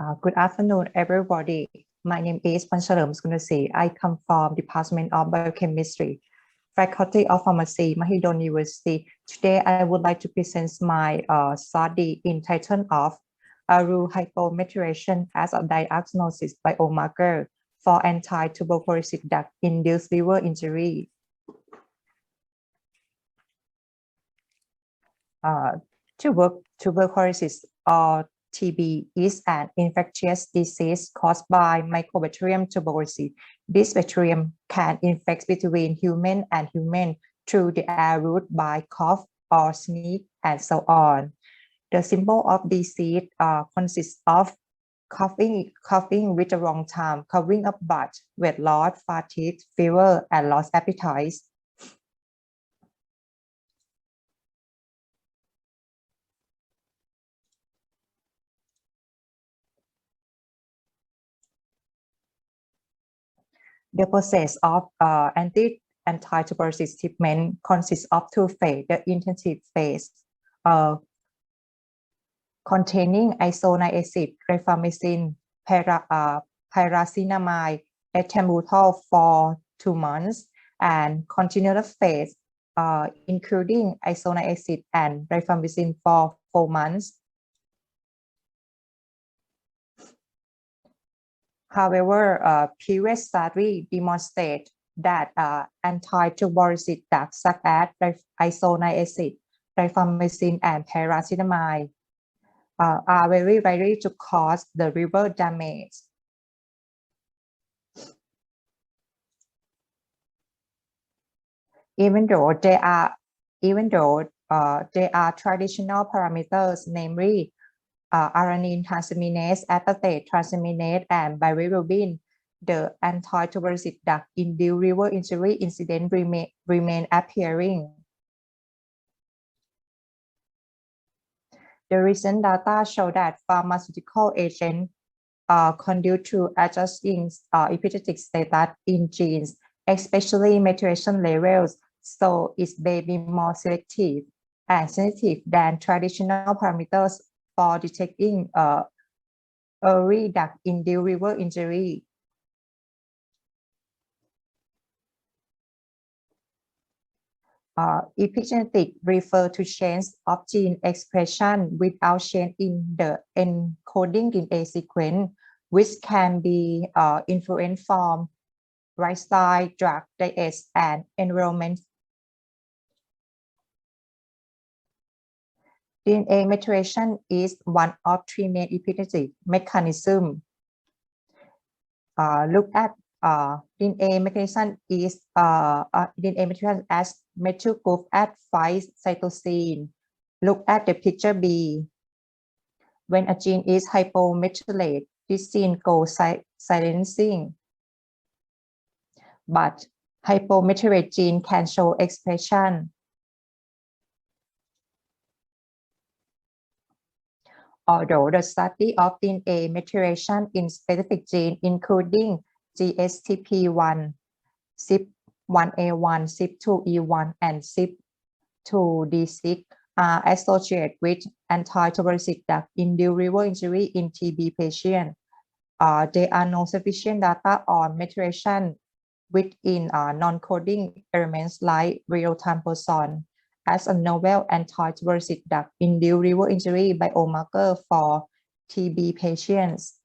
Good afternoon, everybody. My name is Wanchaloem. I come from Department of Biochemistry, Faculty of Pharmacy, Mahidol University. Today, I would like to present my study entitled of hypomethylation as a diagnostic biomarker for anti-tuberculosis drug-induced liver injury. Tuberculosis or TB is an infectious disease caused by Mycobacterium tuberculosis. This bacterium can infect between human and human through the air route by cough or sneeze and so on. The symptom of disease consists of coughing with the wrong time, covering up blood, weight loss, fatigue, fever, and lost appetite. The process of anti-tuberculosis treatment consists of two phases. The intensive phase containing isoniazid, rifampicin, pyrazinamide, ethambutol for 2 months, and continuous phase including isoniazid and rifampicin for 4 months. However, previous study demonstrate that anti-tuberculosis drugs such as isoniazid, rifampicin, and pyrazinamide are very likely to cause the liver damage. Even though there are traditional parameters, namely alanine transaminase, aspartate transaminase, and bilirubin, the anti-tuberculosis drug-induced liver injury incidence remain appearing. The recent data show that pharmaceutical agents conduce to adjusting epigenetic status in genes, especially methylation levels, so it may be more selective and sensitive than traditional parameters for detecting early drug-induced liver injury. Epigenetic refer to change of gene expression without change in the encoding DNA sequence, which can be influenced from lifestyle, drug, diet, and environment. DNA methylation is one of 3 main epigenetic mechanisms. Look at DNA methylation is DNA methylation as methyl group at 5 cytosine. Look at the picture B. When a gene is hypomethylated, this gene goes silencing. But hypomethylated gene can show expression. Although the study of DNA methylation in specific genes, including GSTP1, CYP1A1, CYP2E1, and CYP2D6, are associated with anti-tuberculosis drug-induced liver injury in TB patients. There are no sufficient data on methylation within non-coding elements like real-time person as a novel anti-tuberculosis drug-induced liver injury biomarker for TB patients.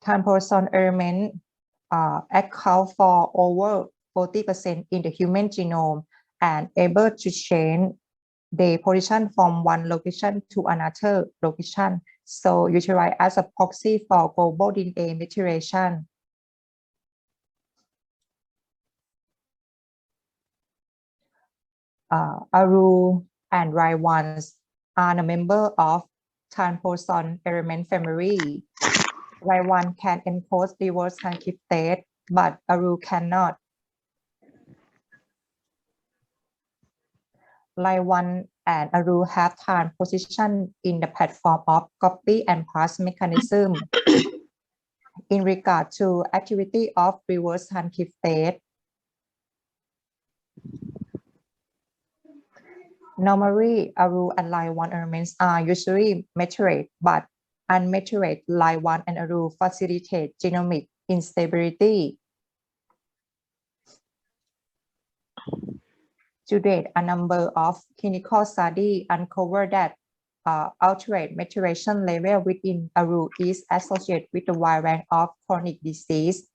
Time-person element account for over 40% in the human genome and able to change the position from one location to another location, so utilized as a proxy for global DNA methylation. ARU and RY1 are a member of time-person element family. RY1 can encode reverse transcriptase, but ARU cannot. RY1 and ARU have time position in the platform of copy and paste mechanism. In regard to activity of reverse transcriptase, Normally, ARU and line-1 elements are usually methylated, but unmethylated line-1 and ARU facilitate genomic instability. To date, a number of clinical studies uncover that altered methylation level within ARU is associated with a wide range of chronic disease.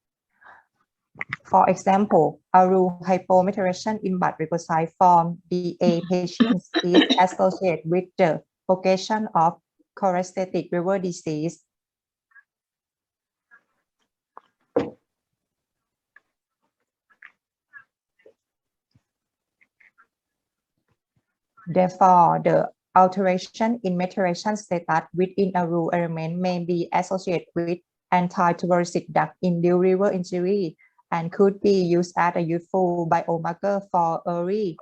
For example, ARU hypomethylation in blood leukocyte form DA patients is associated with the progression of cholestatic liver disease. Therefore, the alteration in methylation status within ARU element may be associated with anti-tuberculosis drug-induced liver injury and could be used as a useful biomarker for early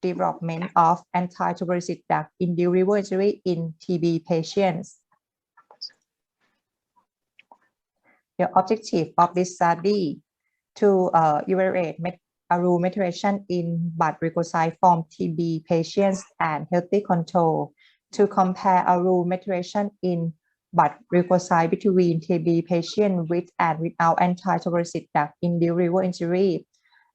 development of anti-tuberculosis drug-induced liver injury in TB patients. The objective of this study to evaluate ARU methylation in blood leukocyte form TB patients and healthy control, to compare ARU methylation in blood leukocyte between TB patients with and without anti-tuberculosis drug-induced liver injury,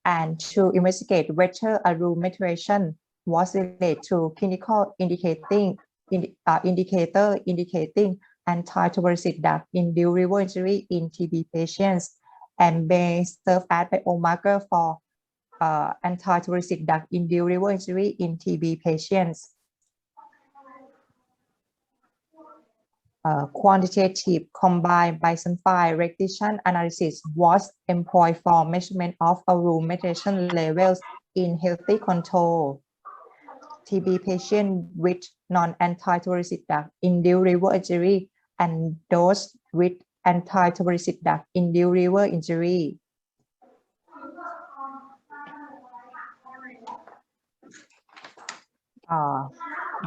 and to investigate whether ARU methylation was related to clinical indicator indicating anti-tuberculosis drug-induced liver injury in TB patients, and may serve as biomarker for anti-tuberculosis drug-induced liver injury in TB patients. Quantitative combined bisulfite rectification analysis was employed for measurement of ARU methylation levels in healthy control TB patients with non-anti-tuberculosis drug-induced liver injury and those with anti-tuberculosis drug-induced liver injury.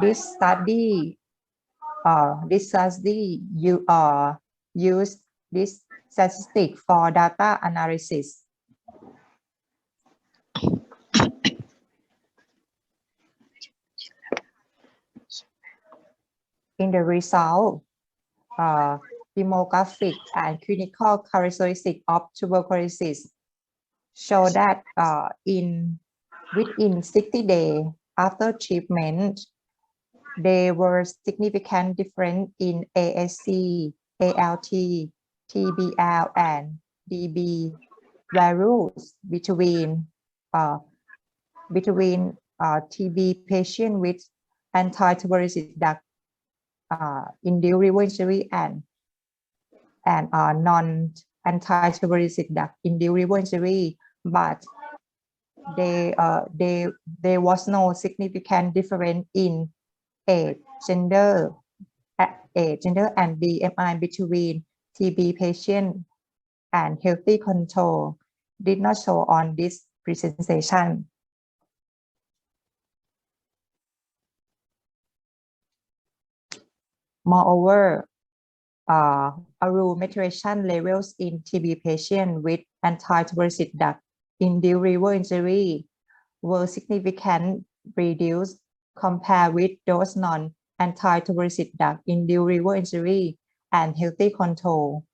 This study used this statistic for data analysis. In the result, demographic and clinical characteristics of tuberculosis show that within 60 days after treatment, there were significant difference in ASC, ALT, TBL, and DB values between TB patient with anti-tuberculosis drug-induced liver injury and non-anti-tuberculosis drug-induced liver injury, but there was no significant difference in age, gender, and BMI between TB patient and healthy control did not show on this presentation. Moreover, ARU methylation levels in TB patients with anti-tuberculosis drug-induced liver injury were significantly reduced compared with those non-anti-tuberculosis drug-induced liver injury and healthy control.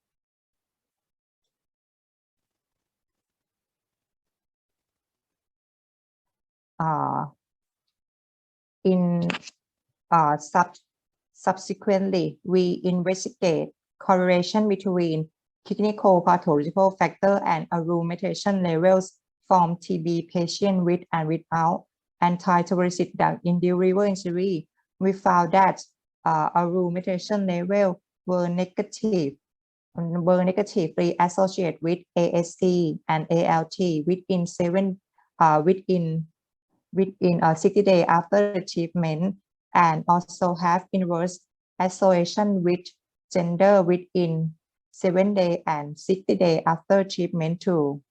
Subsequently, we investigate correlation between clinical pathological factor and ARU methylation levels from TB patients with and without anti-tuberculosis drug-induced liver injury. We found that ARU methylation levels were negatively associated with AST and ALT within 60 days after the treatment, and also have inverse association with gender within 7 days and 60 days after treatment too.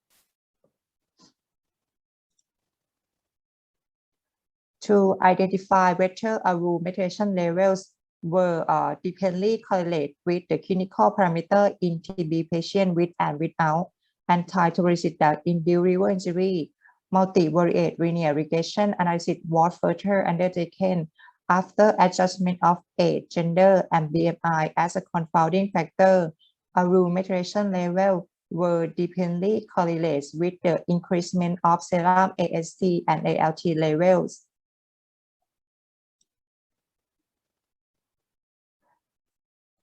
To identify whether ARU methylation levels were dependently correlated with the clinical parameter in TB patients with and without anti-tuberculosis drug-induced liver injury, multivariate linear regression analysis was further undertaken after adjustment of age, gender, and BMI as a confounding factor. ARU maturation level were dependently correlated with the increasement of serum AST and ALT levels.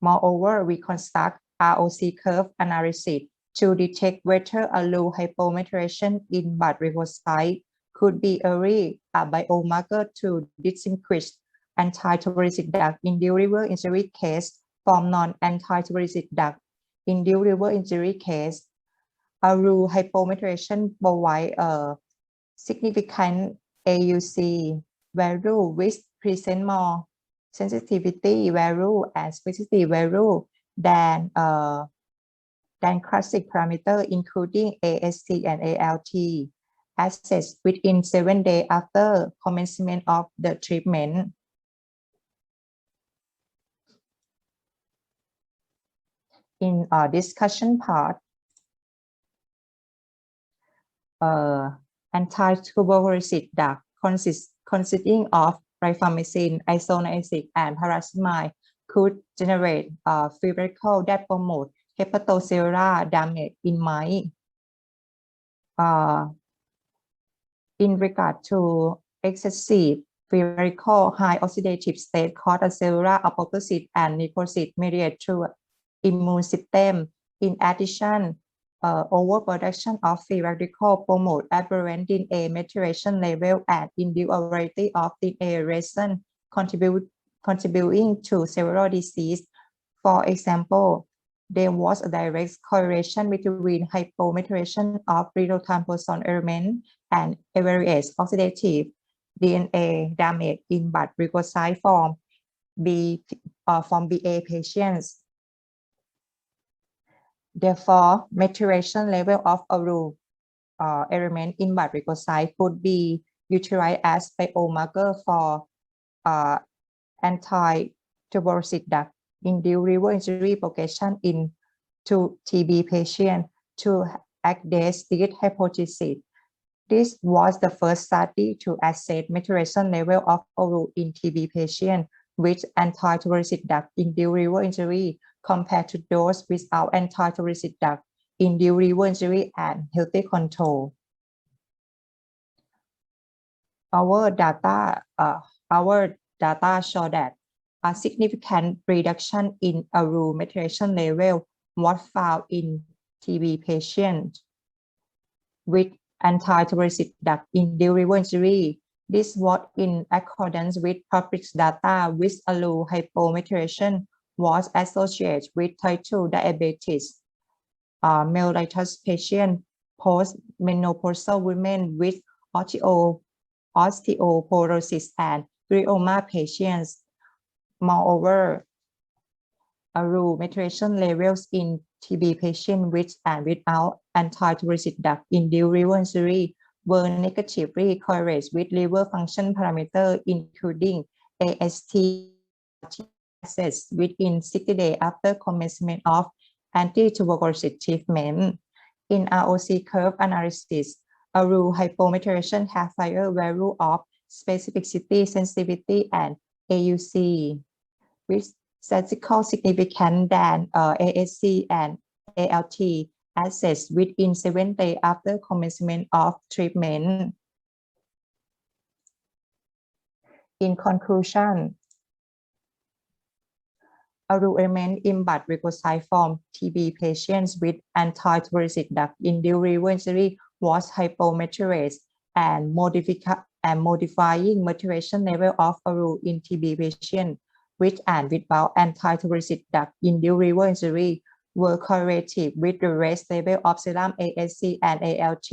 Moreover, we conduct ROC curve analysis to detect whether ARU hypomaturation in blood leukocytes could be a biomarker to distinguish anti-tuberculosis drug-induced liver injury case from non-anti-tuberculosis drug-induced liver injury case. ARU hypomaturation provide a significant AUC value which present more sensitivity value and specificity value than classic parameter, including AST and ALT, assessed within 7 days after commencement of the treatment. In our discussion part, anti-tuberculosis drug consisting of rifamycin, isoniazid, and pyrazimide could generate free radical that promote hepatocellular damage in mice. In regard to excessive free radical high oxidative state caused a cellular apoptosis and necrosis mediated through immune system. In addition, overproduction of free radical promote aberrant DNA maturation level and induce a variety of DNA resin contributing to several diseases. For example, there was a direct correlation between hypomaturation of retinol element and various oxidative DNA damage in blood leukocyte from BA patients. Therefore, maturation level of ARU element in blood leukocyte could be utilized as biomarker for anti-tuberculosis drug-induced liver injury progression in TB patients to address this hypothesis. This was the first study to assess maturation level of ARU in TB patients with anti-tuberculosis drug-induced liver injury compared to those without anti-tuberculosis drug-induced liver injury and healthy control. Our data show that a significant reduction in ARU maturation level was found in TB patients with anti-tuberculosis drug-induced liver injury. This was in accordance with published data with ARU hypomaturation was associated with type 2 diabetes, mellitus patients, post-menopausal women with osteoporosis, and glioma patients. Moreover, ARU maturation levels in TB patients with and without anti-tuberculosis drug-induced liver injury were negatively correlated with liver function parameters, including AST within 60 days after commencement of anti-tuberculosis treatment. In ROC curve analysis, ARU hypomaturation has higher value of specificity, sensitivity, and AUC, with statistical significance than AST and ALT assessed within 7 days after commencement of treatment. In conclusion, ARU element in blood leukocyte from TB patients with anti-tuberculosis drug-induced liver injury was hypomaturate and modifying maturation level of ARU in TB patients with and without anti-tuberculosis drug-induced liver injury were correlated with the raised level of serum AST and ALT.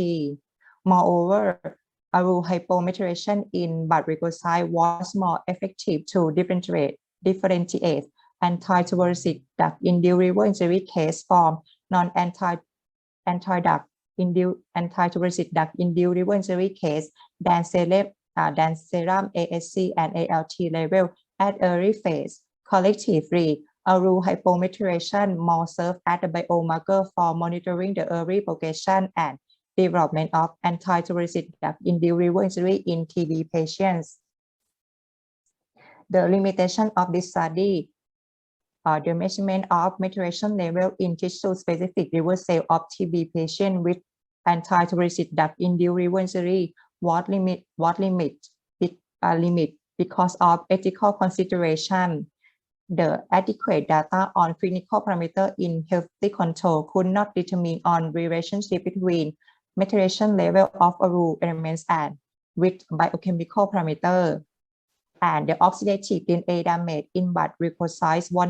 Moreover, ARU hypomaturation in blood leukocyte was more effective to differentiate anti-tuberculosis drug-induced liver injury case from anti-tuberculosis drug-induced liver injury case than serum AST and ALT level at early phase. Collectively, ARU hypomaturation more serve as a biomarker for monitoring the early progression and development of anti-tuberculosis drug-induced liver injury in TB patients. The limitation of this study, the measurement of maturation level in tissue-specific liver cell of TB patients with anti-tuberculosis drug-induced liver injury was limit because of ethical consideration. The adequate data on clinical parameters in healthy control could not determine on relationship between maturation level of raw elements and with biochemical parameter. And the oxidative DNA damage in blood leukocytes was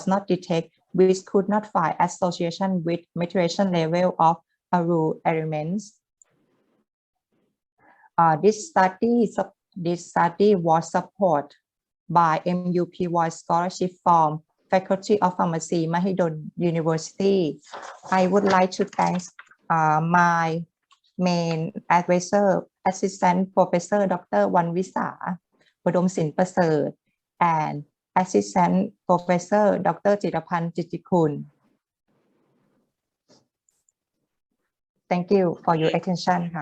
not detected, which could not find association with maturation level of raw elements. This study was supported by MUPY scholarship from Faculty of Pharmacy, Mahidol University. I would like to thank my main advisor, Assistant Professor Dr. Wanvisa Udomsin Praserat, and Assistant Professor Dr. Jirapan Jitikun. Thank you for your attention.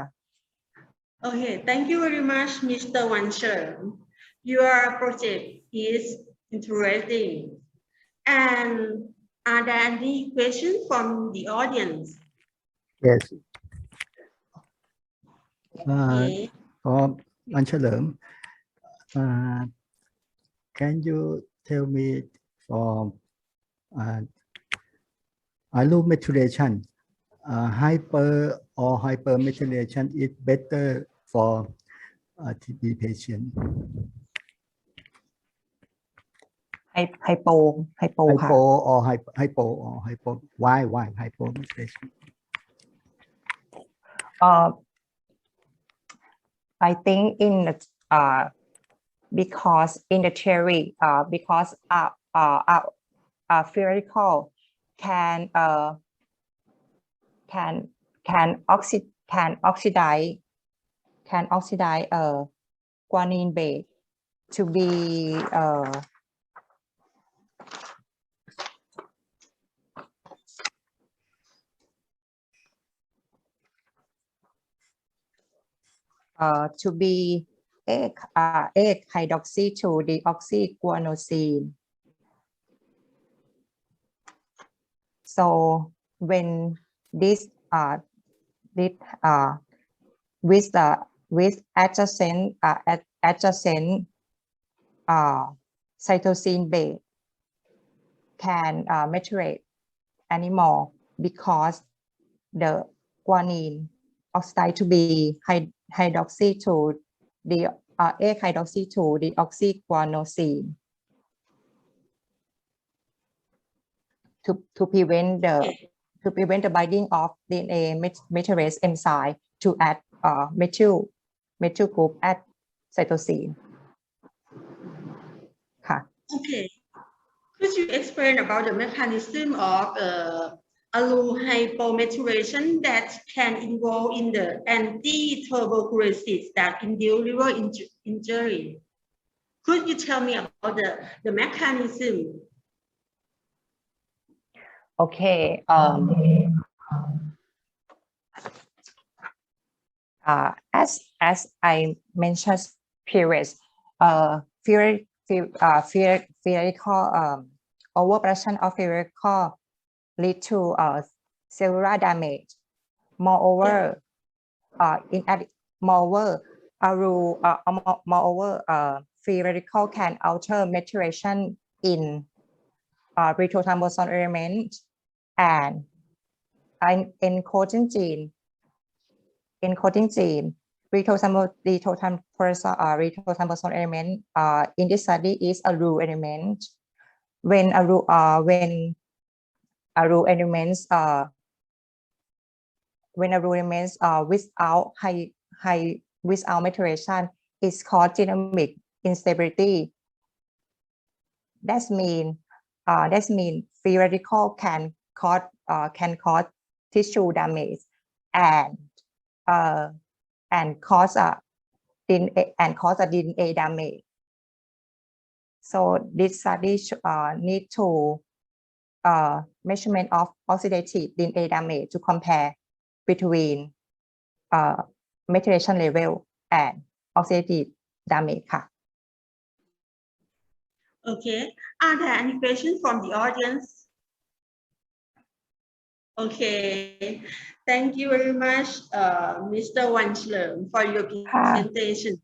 Okay, thank you very much, Mr. Wanchaloem. Your project is interesting. And are there any questions from the audience? Yes. Okay. For Wanchaloem, can you tell me for allomethylation, hyper or hypermethylation is better for TB patient? Hypo. Why hypomethylation? I think in the because in the theory, because theoretical can oxidize guanine base to be egg hydroxy to deoxyguanosine. So when this with adjacent cytosine base can maturate animal because the guanine oxide to be hydroxy to the egg hydroxy to deoxyguanosine to prevent the binding of DNA methylase enzyme to add methyl group at cytosine. Okay. Could you explain about the mechanism of allohypomethylation that can involve in the anti-tuberculosis that induce liver injury? Could you tell me about the mechanism? Okay. As I mentioned previous, theoretical overproduction of theoretical lead to cellular damage. Moreover, theoretical can alter maturation in retrothymosome element and encoding gene. Retrothymosome element in this study is a rule element. When a rule elements without maturation is called genomic instability. That means theoretical can cause tissue damage and cause a DNA damage. So this study need to measurement of oxidative DNA damage to compare between methylation level and oxidative damage ค่ะ Okay. Are there any questions from the audience? Okay. Thank you very much, Mr. Wanchaloem, for your presentation.